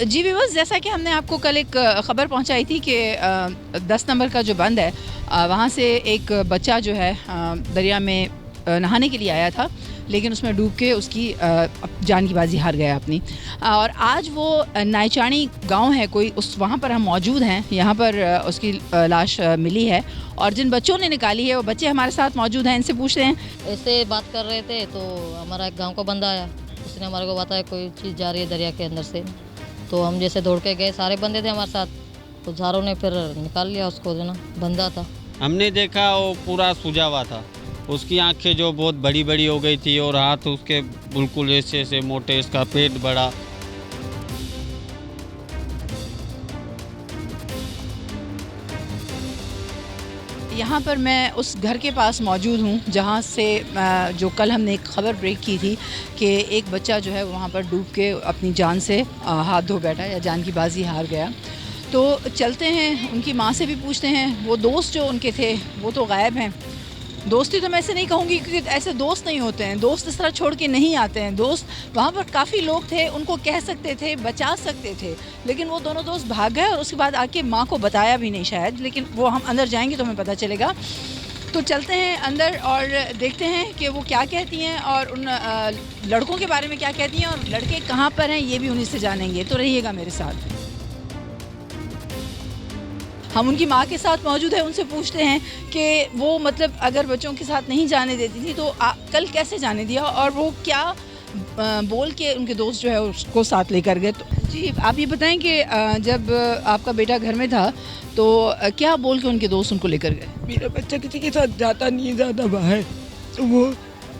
जी viewers, जैसा कि हमने आपको कल एक ख़बर पहुंचाई थी कि 10 नंबर का जो बंद है वहाँ से एक बच्चा जो है दरिया में नहाने के लिए आया था, लेकिन उसमें डूब के उसकी जान की बाजी हार गया अपनी। और आज वो नायचाणी गांव है कोई, उस वहाँ पर हम मौजूद हैं। यहाँ पर उसकी लाश मिली है और जिन बच्चों ने निकाली है वो बच्चे हमारे साथ मौजूद हैं। इनसे पूछते हैं। ऐसे बात कर रहे थे तो हमारा एक गांव का बंदा आया, उसने हमारे को बताया कोई चीज़ जा रही है दरिया के अंदर से। तो हम जैसे दौड़ के गए, सारे बंदे थे हमारे साथ, तो झारों ने फिर निकाल लिया उसको, जो ना बंदा था। हमने देखा वो पूरा सूजा हुआ था, उसकी आंखें जो बहुत बड़ी बड़ी हो गई थी और हाथ उसके बिल्कुल ऐसे ऐसे मोटे, इसका पेट बड़ा। यहाँ पर मैं उस घर के पास मौजूद हूँ जहाँ से जो कल हमने एक ख़बर ब्रेक की थी कि एक बच्चा जो है वहाँ पर डूब के अपनी जान से हाथ धो बैठा या जान की बाजी हार गया। तो चलते हैं उनकी माँ से भी पूछते हैं। वो दोस्त जो उनके थे वो तो गायब हैं। दोस्ती तो मैं ऐसे नहीं कहूँगी, क्योंकि ऐसे दोस्त नहीं होते हैं, दोस्त इस तरह छोड़ के नहीं आते हैं। दोस्त वहाँ पर काफ़ी लोग थे, उनको कह सकते थे, बचा सकते थे, लेकिन वो दोनों दोस्त भाग गए और उसके बाद आके माँ को बताया भी नहीं शायद। लेकिन वो हम अंदर जाएंगे तो हमें पता चलेगा। तो चलते हैं अंदर और देखते हैं कि वो क्या कहती हैं और उन लड़कों के बारे में क्या कहती हैं और लड़के कहाँ पर हैं ये भी उन्हीं से जानेंगे। तो रहिएगा मेरे साथ। हम उनकी माँ के साथ मौजूद है, उनसे पूछते हैं कि वो मतलब अगर बच्चों के साथ नहीं जाने देती थी तो कल कैसे जाने दिया और वो क्या बोल के उनके दोस्त जो है उसको साथ लेकर गए। तो जी आप ये बताएं कि जब आपका बेटा घर में था तो क्या बोल के उनके दोस्त उनको लेकर गए? मेरा बच्चा किसी के साथ जाता नहीं है ज़्यादा बाहर, तो वो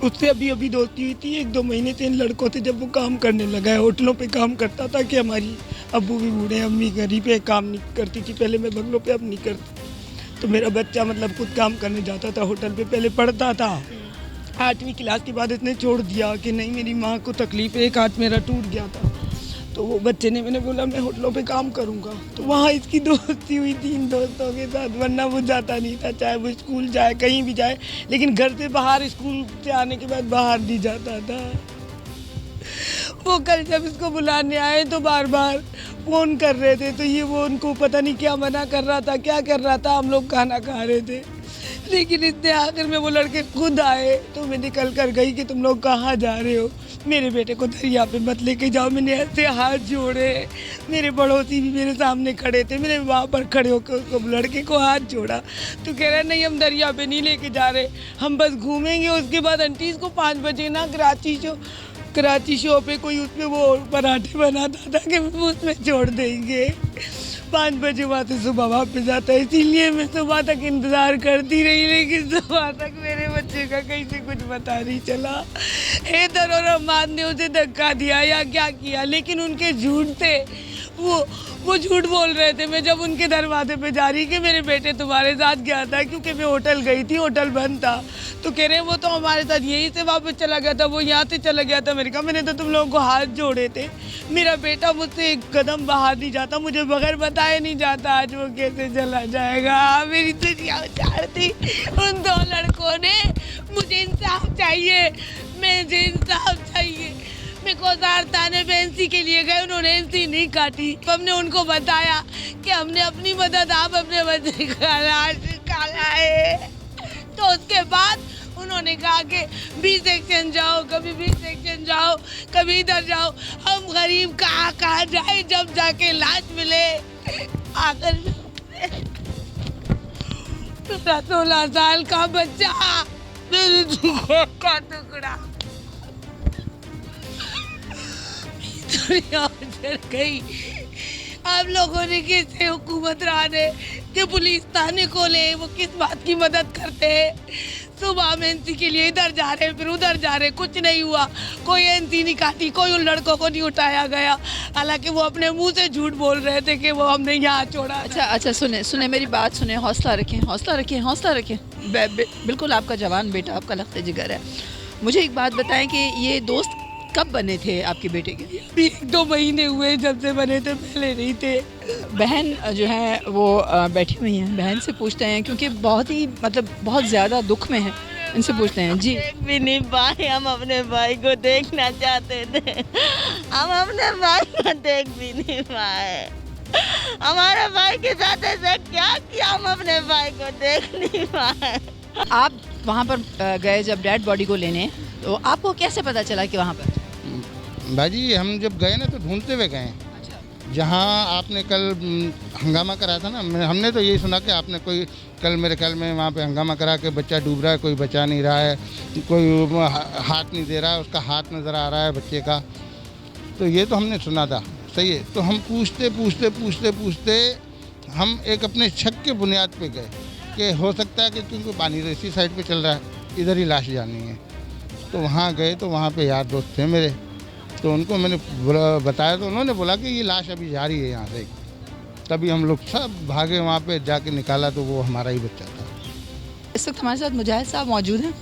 उससे अभी दोस्ती हुई थी 1-2 महीने से इन लड़कों से। जब वो काम करने लगा है, होटलों पे काम करता था कि हमारी अब्बू भी बूढ़े, अम्मी गरीब पे काम नहीं करती थी पहले, मैं बंगलों पे अब नहीं करती। तो मेरा बच्चा मतलब खुद काम करने जाता था होटल पे, पहले पढ़ता था। 8वीं क्लास के बाद इसने छोड़ दिया कि नहीं मेरी माँ को तकलीफ है, एक हाथ मेरा टूट गया था। तो वो बच्चे ने, मैंने बोला मैं होटलों पे काम करूँगा, तो वहाँ इसकी दोस्ती हुई 3 दोस्तों के साथ, वरना वो जाता नहीं था, चाहे वो स्कूल जाए कहीं भी जाए, लेकिन घर से बाहर, स्कूल से आने के बाद बाहर नहीं जाता था। वो कल जब इसको बुलाने आए तो बार बार फ़ोन कर रहे थे, तो ये वो उनको पता नहीं क्या मना कर रहा था, क्या कर रहा था। हम लोग खाना खा रहे थे, लेकिन इतने आखिर में वो लड़के खुद आए तो मैं निकल कर गई कि तुम लोग कहाँ जा रहे हो, मेरे बेटे को दरिया पे मत लेके जाओ। मैंने ऐसे हाथ जोड़े, मेरे पड़ोसी भी मेरे सामने खड़े थे, मैंने वहाँ पर खड़े होकर लड़के को हाथ जोड़ा। तो कह रहा नहीं हम दरिया पे नहीं लेके जा रहे, हम बस घूमेंगे। उसके बाद आंटी इसको 5 बजे ना कराची शो पे कोई उसमें वो पराठे बनाता था कि उसमें छोड़ देंगे। 5 बजे वहाँ से सुबह वापस आता है, इसीलिए मैं सुबह तक इंतज़ार करती रही, लेकिन सुबह तक मेरे बच्चे का कहीं से कुछ पता नहीं चला। हैदर और अम्माद ने उसे धक्का दिया या क्या किया, लेकिन उनके झूठ थे, वो झूठ बोल रहे थे। मैं जब उनके दरवाजे पे जा रही कि मेरे बेटे तुम्हारे साथ गया था, क्योंकि मैं होटल गई थी, होटल बंद था, तो कह रहे वो तो हमारे साथ यहीं से वापस चला गया था, वो यहाँ से चला गया था। मैंने कहा मैंने तो तुम लोगों को हाथ जोड़े थे, मेरा बेटा मुझसे एक कदम बाहर नहीं जाता, मुझे बगैर बताए नहीं जाता, आज वो कैसे चला जाएगा। मेरी दुनिया उजाड़ दी उन 2 लड़कों ने। मुझे इंसाफ चाहिए, मुझे इंसाफ चाहिए। मेरे को थाने पे एनसी के लिए गए, उन्होंने एनसी नहीं काटी। हमने उनको बताया कि हमने अपनी मदद, आप अपने बच्चे का लाश निकाला है। तो उसके बाद उन्होंने कहा कि बी सेक्शन जाओ, कभी बी सेक्शन जाओ, कभी इधर जाओ। हम गरीब कहाँ जाए, जब जाके लाश मिले। आखिर 16 साल का बच्चा, मेरी जिगर का टुकड़ा, दुनिया उजड़ गई। आप लोगों ने कैसे हुकूमत राने कि पुलिस थाने को ले, वो किस बात की मदद करते हैं। सुबह हम एनसी के लिए इधर जा रहे, फिर उधर जा रहे, कुछ नहीं हुआ, कोई एनसी नहीं काटी, कोई उन लड़कों को नहीं उठाया गया, हालांकि वो अपने मुंह से झूठ बोल रहे थे कि वो हमने यहाँ छोड़ा। अच्छा सुने मेरी बात सुने, हौसला रखें। बिल्कुल आपका जवान बेटा, आपका लख्त जिगर है। मुझे एक बात बताएं कि ये दोस्त कब बने थे आपके बेटे के? 1-2 महीने हुए जब से बने थे, पहले नहीं थे। बहन जो है वो बैठी हुई हैं, बहन से पूछते हैं, क्योंकि बहुत ही मतलब बहुत ज़्यादा दुख में है। इनसे पूछते हैं जी। देख भी नहीं पाए, हम अपने भाई को देखना चाहते थे, हम अपने भाई को देख भी नहीं पाए। हमारे भाई के साथ ऐसा क्या किया, हम अपने भाई को देख नहीं पाए। आप वहाँ पर गए जब डेड बॉडी को लेने, तो आपको कैसे पता चला कि वहाँ पर? भाजी हम जब गए ना तो ढूंढते हुए गए। जहाँ आपने कल हंगामा करा था ना, हमने तो यही सुना कि आपने कोई कल मेरे ख्याल में वहाँ पे हंगामा करा के बच्चा डूब रहा है, कोई बचा नहीं रहा है, कोई हाथ नहीं दे रहा है, उसका हाथ नज़र आ रहा है बच्चे का। तो ये तो हमने सुना था, सही है। तो हम पूछते हम एक अपने शक के बुनियाद पे गए कि हो सकता है कि क्योंकि पानी इसी साइड पे चल रहा है, इधर ही लाश जानी है। तो वहाँ गए तो वहाँ पे यार दोस्त थे मेरे, तो उनको मैंने बताया तो उन्होंने बोला कि ये लाश अभी जा रही है यहाँ से। तभी हम लोग सब भागे वहाँ पे, जाके निकाला तो वो हमारा ही बच्चा था। इस वक्त हमारे साथ मुजाहिद साहब मौजूद हैं।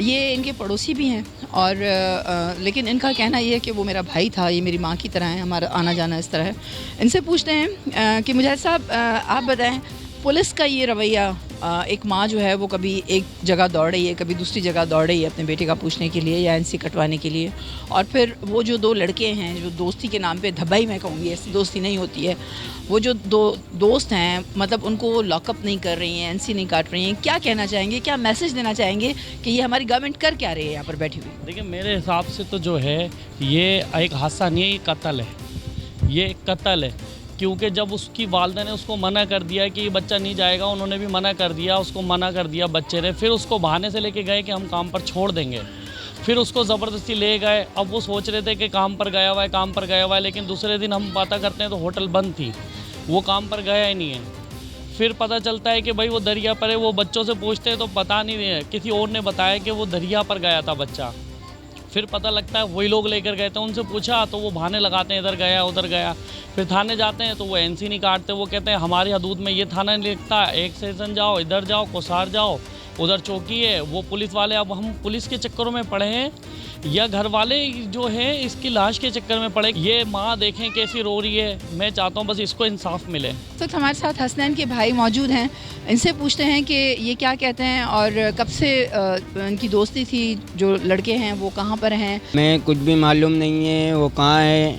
ये इनके पड़ोसी भी हैं और लेकिन इनका कहना ये है कि वो मेरा भाई था, ये मेरी माँ की तरह है, हमारा आना जाना इस तरह है। इनसे पूछते हैं कि मुजाहिद साहब आप बताएं, पुलिस का ये रवैया, एक माँ जो है वो कभी एक जगह दौड़ रही है, कभी दूसरी जगह दौड़ रही है अपने बेटे का पूछने के लिए या एनसी कटवाने के लिए, और फिर वो जो दो लड़के हैं जो दोस्ती के नाम पे, धब्बाई मैं कहूँगी, ऐसी दोस्ती नहीं होती है, वो जो दो दोस्त हैं मतलब उनको लॉकअप नहीं कर रही हैं, एनसी नहीं काट रही हैं, क्या कहना चाहेंगे, क्या मैसेज देना चाहेंगे कि ये हमारी गवर्नमेंट कर क्या रही है यहाँ पर बैठी हुई? देखिए मेरे हिसाब से तो जो है ये एक हादसा नहीं है, ये कत्ल है, ये कत्ल है। क्योंकि जब उसकी वालदा ने उसको मना कर दिया कि ये बच्चा नहीं जाएगा, उन्होंने भी मना कर दिया, उसको मना कर दिया बच्चे ने, फिर उसको बहाने से लेके गए कि हम काम पर छोड़ देंगे, फिर उसको ज़बरदस्ती ले गए। अब वो सोच रहे थे कि काम पर गया हुआ है, काम पर गया हुआ है, लेकिन दूसरे दिन हम पता करते हैं तो होटल बंद थी, वो काम पर गया ही नहीं है। फिर पता चलता है कि भाई वो दरिया पर है, वो बच्चों से पूछते हैं तो पता नहीं है, किसी और ने बताया कि वो दरिया पर गया था बच्चा। फिर पता लगता है वही लोग लेकर गए थे, उनसे पूछा तो वो बहाने लगाते हैं इधर गया उधर गया। फिर थाने जाते हैं तो वो एनसी नहीं काटते, वो कहते हैं हमारी हदूद में ये थाना नहीं लिखता, एक सेशन जाओ, इधर जाओ, कोसार जाओ, उधर चौकी है। वो पुलिस वाले, अब हम पुलिस के चक्करों में पड़े हैं या घर वाले जो हैं इसकी लाश के चक्कर में पड़े। ये माँ देखें कैसी रो रही है, मैं चाहता हूँ बस इसको इंसाफ मिले। तो हमारे साथ हसनैन के भाई मौजूद हैं, इनसे पूछते हैं कि ये क्या कहते हैं और कब से इनकी दोस्ती थी, जो लड़के हैं वो कहाँ पर हैं? मैं कुछ भी मालूम नहीं है वो कहाँ है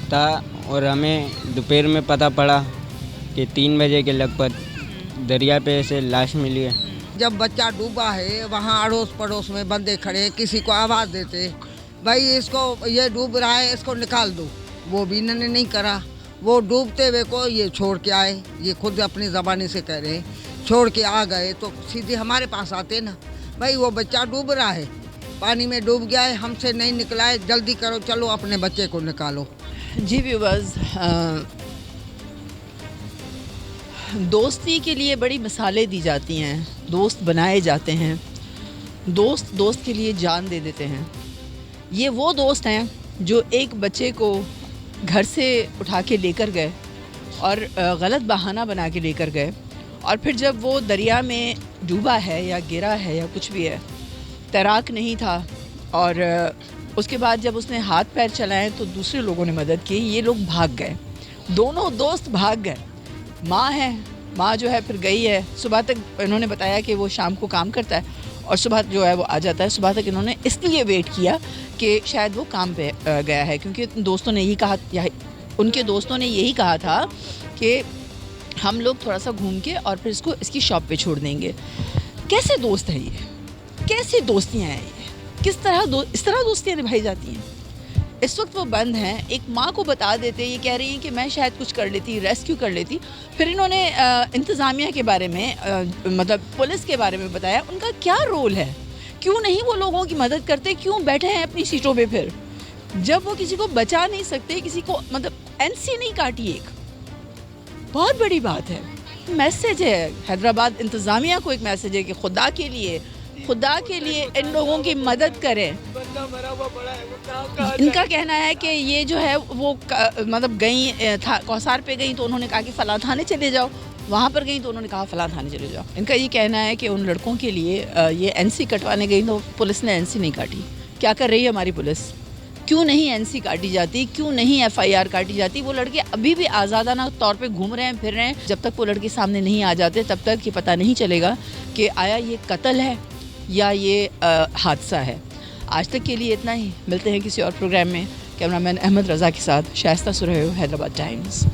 था, और हमें दोपहर में पता पड़ा कि 3 बजे के लगभग दरिया पे से लाश मिली है। जब बच्चा डूबा है वहाँ अड़ोस पड़ोस में बंदे खड़े, किसी को आवाज़ देते भाई इसको, ये डूब रहा है, इसको निकाल दो, वो भी इन्होंने नहीं करा। वो डूबते हुए को ये छोड़ के आए, ये खुद अपनी ज़बानी से कह रहे हैं, छोड़ के आ गए तो सीधे हमारे पास आते ना, भाई वो बच्चा डूब रहा है, पानी में डूब गया है, हमसे नहीं निकला है, जल्दी करो, चलो अपने बच्चे को निकालो। जी व्यूअर्स, दोस्ती के लिए बड़ी मिसालें दी जाती हैं, दोस्त बनाए जाते हैं, दोस्त दोस्त के लिए जान दे देते हैं। ये वो दोस्त हैं जो एक बच्चे को घर से उठा के लेकर गए और गलत बहाना बना के लेकर गए, और फिर जब वो दरिया में डूबा है या गिरा है या कुछ भी है, तैराक नहीं था, और उसके बाद जब उसने हाथ पैर चलाए तो दूसरे लोगों ने मदद की, ये लोग भाग गए, दोनों दोस्त भाग गए। माँ है, माँ जो है फिर गई है, सुबह तक इन्होंने बताया कि वो शाम को काम करता है और सुबह जो है वो आ जाता है। सुबह तक इन्होंने इसलिए वेट किया कि शायद वो काम पे गया है, क्योंकि दोस्तों ने यही कहा, या उनके दोस्तों ने यही कहा था कि हम लोग थोड़ा सा घूम के और फिर इसको इसकी शॉप पे छोड़ देंगे। कैसे दोस्त हैं ये, कैसी दोस्तियाँ हैं ये, किस तरह इस तरह दोस्तियाँ निभाई जाती हैं? इस वक्त वो बंद हैं, एक माँ को बता देते, ये कह रही हैं कि मैं शायद कुछ कर लेती, रेस्क्यू कर लेती। फिर इन्होंने इंतज़ामिया के बारे में मतलब पुलिस के बारे में बताया, उनका क्या रोल है, क्यों नहीं वो लोगों की मदद करते, क्यों बैठे हैं अपनी सीटों पे? फिर जब वो किसी को बचा नहीं सकते, किसी को मतलब एनसी नहीं काटी, एक बहुत बड़ी बात है। मैसेज है हैदराबाद इंतज़ामिया को, एक मैसेज है कि खुदा के लिए इन लोगों की मदद करें। इनका कहना है कि ये जो है वो मतलब गई था कौसार पे गई तो उन्होंने कहा कि फलां थाने चले जाओ, वहाँ पर गई तो उन्होंने कहा फलां थाने चले जाओ। इनका ये कहना है कि उन लड़कों के लिए ये एनसी कटवाने गई तो पुलिस ने एनसी नहीं काटी। क्या कर रही है हमारी पुलिस? क्यों नहीं एनसी काटी जाती, क्यों नहीं एफआईआर काटी जाती। वो लड़के अभी भी आज़ादाना तौर पे घूम रहे हैं, फिर रहे हैं। जब तक वो लड़के सामने नहीं आ जाते तब तक ये पता नहीं चलेगा कि आया ये कत्ल है या ये हादसा है। आज तक के लिए इतना ही। मिलते हैं किसी और प्रोग्राम में। कैमरामैन अहमद रज़ा के साथ शाइस्ता सुरैयो, हैदराबाद टाइम्स।